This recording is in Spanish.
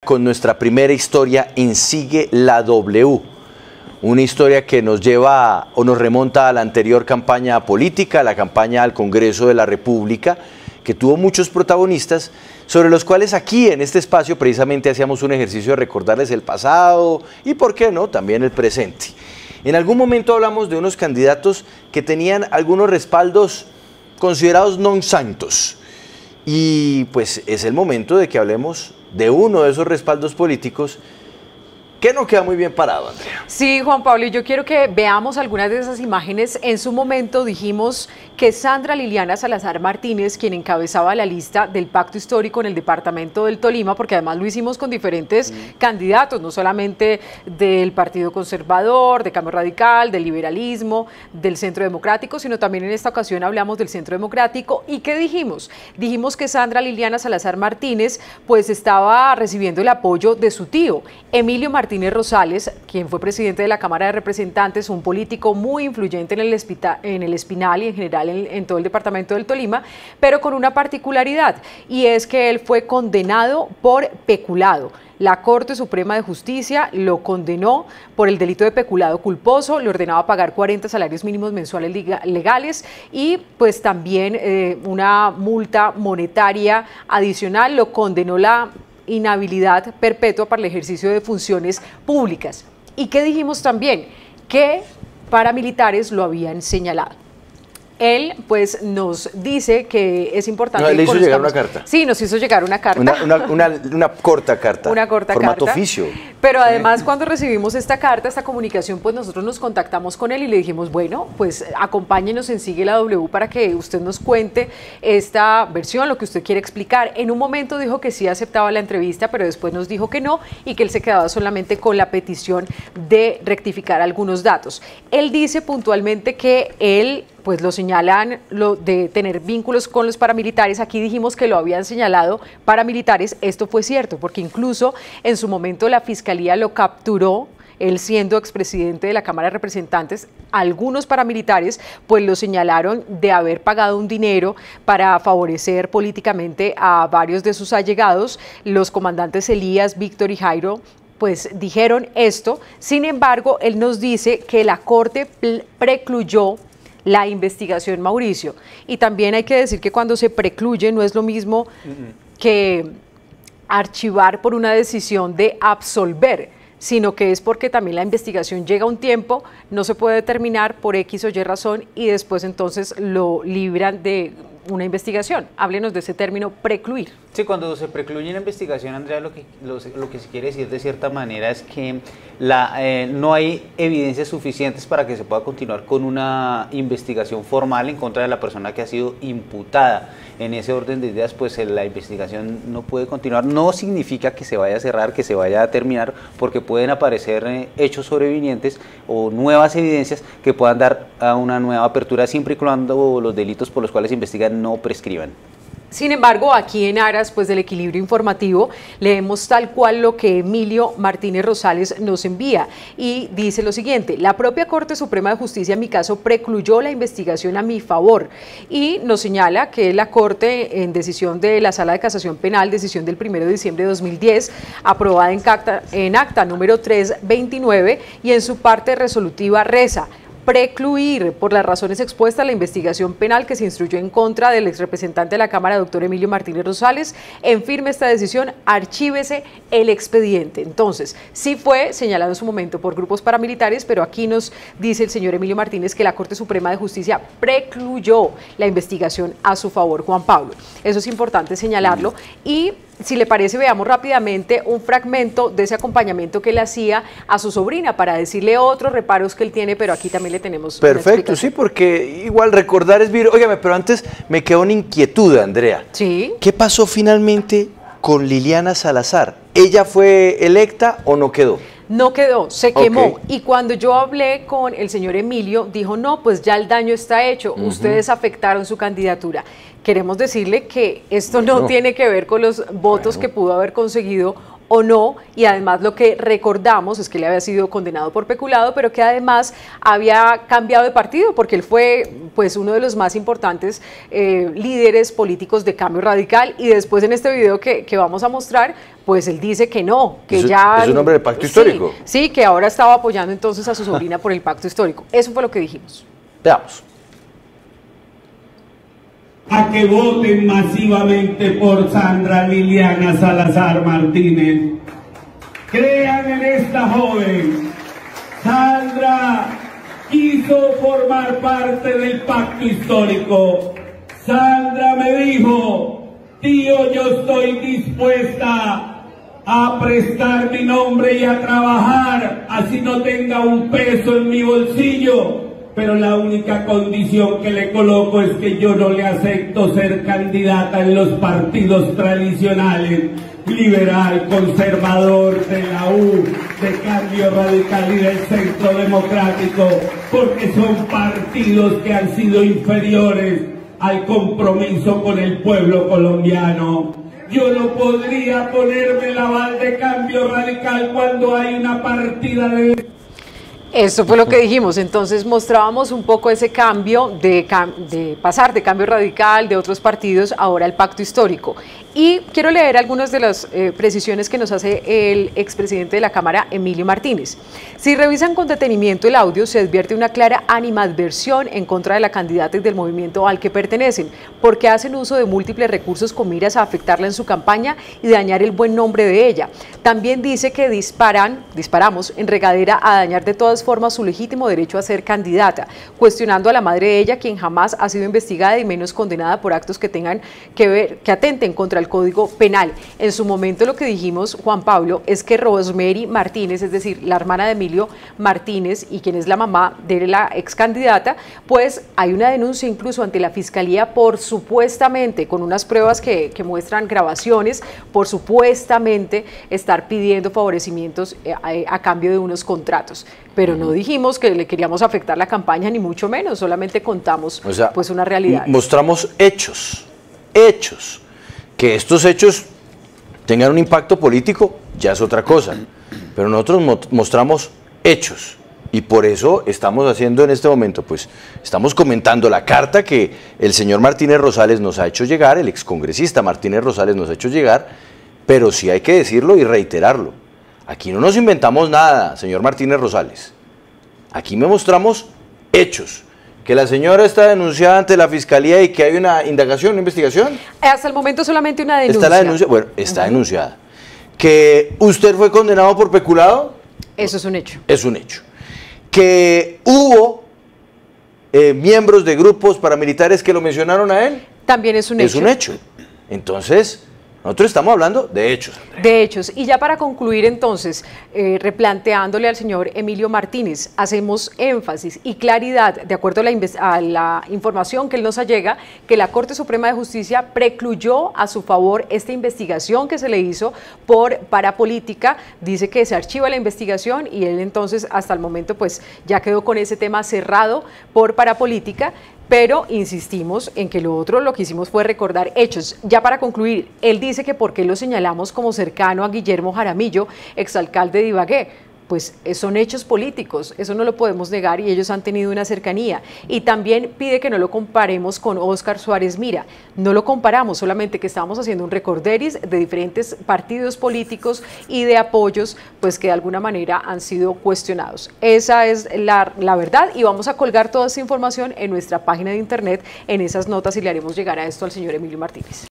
con nuestra primera historia en Sigue la W. Una historia que nos lleva o nos remonta a la anterior campaña política, la campaña al Congreso de la República, que tuvo muchos protagonistas, sobre los cuales aquí en este espacio precisamente hacíamos un ejercicio de recordarles el pasado y, ¿por qué no?, también el presente. En algún momento hablamos de unos candidatos que tenían algunos respaldos considerados non santos. Y pues es el momento de que hablemos de uno de esos respaldos políticos que no queda muy bien parado, Andrea. Sí, Juan Pablo, y yo quiero que veamos algunas de esas imágenes. En su momento dijimos que Sandra Liliana Salazar Martínez, quien encabezaba la lista del pacto histórico en el departamento del Tolima, porque además lo hicimos con diferentes candidatos, no solamente del Partido Conservador, de Cambio Radical, del liberalismo, del Centro Democrático, sino también en esta ocasión hablamos del Centro Democrático. ¿Y qué dijimos? Dijimos que Sandra Liliana Salazar Martínez pues estaba recibiendo el apoyo de su tío, Emilio Martínez Rosales, quien fue presidente de la Cámara de Representantes, un político muy influyente en el Espinal y en general en todo el departamento del Tolima, pero con una particularidad, y es que él fue condenado por peculado. La Corte Suprema de Justicia lo condenó por el delito de peculado culposo, le ordenaba pagar 40 salarios mínimos mensuales legales y pues también una multa monetaria adicional. Lo condenó la inhabilidad perpetua para el ejercicio de funciones públicas. ¿Y qué dijimos también? Que paramilitares lo habían señalado. Él pues nos dice que es importante... No, le hizo llegar una carta. Sí, nos hizo llegar una carta. Una corta carta. Una corta formato carta. oficio. Pero además cuando recibimos esta carta, esta comunicación, pues nosotros nos contactamos con él y le dijimos, bueno, pues acompáñenos en Sigue la W para que usted nos cuente esta versión, lo que usted quiere explicar. En un momento dijo que sí aceptaba la entrevista, pero después nos dijo que no y que él se quedaba solamente con la petición de rectificar algunos datos. Él dice puntualmente que él pues lo señalan de tener vínculos con los paramilitares. Aquí dijimos que lo habían señalado paramilitares. Esto fue cierto, porque incluso en su momento la Fiscalía lo capturó, él siendo expresidente de la Cámara de Representantes. Algunos paramilitares pues lo señalaron de haber pagado un dinero para favorecer políticamente a varios de sus allegados. Los comandantes Elías, Víctor y Jairo pues dijeron esto. Sin embargo, él nos dice que la Corte precluyó la investigación, Mauricio. Y también hay que decir que cuando se precluye no es lo mismo que archivar por una decisión de absolver, sino que es porque también la investigación llega a un tiempo, no se puede determinar por X o Y razón y después entonces lo libran de una investigación. Háblenos de ese término, precluir. Sí, cuando se precluye una investigación, Andrea, lo que se quiere decir de cierta manera es que no hay evidencias suficientes para que se pueda continuar con una investigación formal en contra de la persona que ha sido imputada. En ese orden de ideas, pues la investigación no puede continuar. No significa que se vaya a cerrar, que se vaya a terminar, porque pueden aparecer hechos sobrevinientes o nuevas evidencias que puedan dar a una nueva apertura, siempre y cuando los delitos por los cuales se investigan no prescriban. Sin embargo, aquí en aras pues, del equilibrio informativo, leemos tal cual lo que Emilio Martínez Rosales nos envía y dice lo siguiente: la propia Corte Suprema de Justicia en mi caso precluyó la investigación a mi favor y nos señala que la Corte, en decisión de la Sala de Casación Penal, decisión del 1 de diciembre de 2010, aprobada en acta número 329 y en su parte resolutiva reza: precluir por las razones expuestas la investigación penal que se instruyó en contra del exrepresentante de la Cámara, doctor Emilio Martínez Rosales. En firme esta decisión, archívese el expediente. Entonces, sí fue señalado en su momento por grupos paramilitares, pero aquí nos dice el señor Emilio Martínez que la Corte Suprema de Justicia precluyó la investigación a su favor, Juan Pablo. Eso es importante señalarlo y si le parece, veamos rápidamente un fragmento de ese acompañamiento que él hacía a su sobrina para decirle otros reparos que él tiene, pero aquí también le tenemos. Perfecto, sí, porque igual recordar es vivir. Óigame, pero antes me quedó una inquietud, Andrea. Sí. ¿Qué pasó finalmente con Liliana Salazar? ¿Ella fue electa o no quedó? No quedó, se quemó. Okay. Y cuando yo hablé con el señor Emilio, dijo, no, pues ya el daño está hecho, ustedes afectaron su candidatura. Queremos decirle que esto no tiene que ver con los votos que pudo haber conseguido o no, y además lo que recordamos es que él había sido condenado por peculado, pero que además había cambiado de partido, porque él fue pues uno de los más importantes líderes políticos de Cambio Radical, y después en este video que vamos a mostrar, pues él dice que no, que ¿Es ya... un hombre del pacto histórico? Sí, que ahora estaba apoyando entonces a su sobrina por el pacto histórico. Eso fue lo que dijimos. Veamos. A que voten masivamente por Sandra Liliana Salazar Martínez. Crean en esta joven. Sandra quiso formar parte del pacto histórico. Sandra me dijo: tío, yo estoy dispuesta a prestar mi nombre y a trabajar, así no tenga un peso en mi bolsillo, pero la única condición que le coloco es que yo no le acepto ser candidata en los partidos tradicionales, liberal, conservador, de la U, de Cambio Radical y del Centro Democrático, porque son partidos que han sido inferiores al compromiso con el pueblo colombiano. Yo no podría ponerme el aval de Cambio Radical cuando hay una partida de... Eso fue lo que dijimos, entonces mostrábamos un poco ese cambio de pasar de Cambio Radical, de otros partidos, ahora al pacto histórico. Y quiero leer algunas de las precisiones que nos hace el expresidente de la Cámara, Emilio Martínez. Si revisan con detenimiento el audio, se advierte una clara animadversión en contra de la candidata y del movimiento al que pertenecen, porque hacen uso de múltiples recursos con miras a afectarla en su campaña y dañar el buen nombre de ella. También dice que disparamos en regadera a dañar de todas formas su legítimo derecho a ser candidata, cuestionando a la madre de ella, quien jamás ha sido investigada y menos condenada por actos que tengan que ver, que atenten contra el Código Penal. En su momento lo que dijimos, Juan Pablo, es que Rosemary Martínez, es decir, la hermana de Emilio Martínez y quien es la mamá de la ex candidata, pues hay una denuncia incluso ante la Fiscalía por supuestamente, con unas pruebas que muestran grabaciones, por supuestamente estar pidiendo favorecimientos a cambio de unos contratos. Pero no dijimos que le queríamos afectar la campaña, ni mucho menos, solamente contamos pues una realidad. Mostramos hechos. Que estos hechos tengan un impacto político ya es otra cosa, pero nosotros mostramos hechos y por eso estamos haciendo en este momento, pues estamos comentando la carta que el señor Martínez Rosales nos ha hecho llegar, el excongresista Martínez Rosales nos ha hecho llegar, pero sí hay que decirlo y reiterarlo. Aquí no nos inventamos nada, señor Martínez Rosales. Aquí me mostramos hechos. Que la señora está denunciada ante la Fiscalía y que hay una indagación, una investigación. Hasta el momento solamente una denuncia. ¿Está la denuncia? Bueno, está denunciada. ¿Que usted fue condenado por peculado? Eso es un hecho. Es un hecho. ¿Que hubo miembros de grupos paramilitares que lo mencionaron a él? También es un hecho. Es un hecho. Entonces, nosotros estamos hablando de hechos. De hechos. Y ya para concluir entonces, replanteándole al señor Emilio Martínez, hacemos énfasis y claridad, de acuerdo a la información que él nos allega, que la Corte Suprema de Justicia precluyó a su favor esta investigación que se le hizo por parapolítica, dice que se archiva la investigación y él entonces hasta el momento pues ya quedó con ese tema cerrado por parapolítica. Pero insistimos en que lo que hicimos fue recordar hechos. Ya para concluir, él dice que por qué lo señalamos como cercano a Guillermo Jaramillo, exalcalde de Ibagué. Pues son hechos políticos, eso no lo podemos negar y ellos han tenido una cercanía. Y también pide que no lo comparemos con Óscar Suárez Mira. No lo comparamos, solamente que estamos haciendo un recorderis de diferentes partidos políticos y de apoyos, pues que de alguna manera han sido cuestionados. Esa es la verdad y vamos a colgar toda esa información en nuestra página de internet, en esas notas y le haremos llegar a esto al señor Emilio Martínez.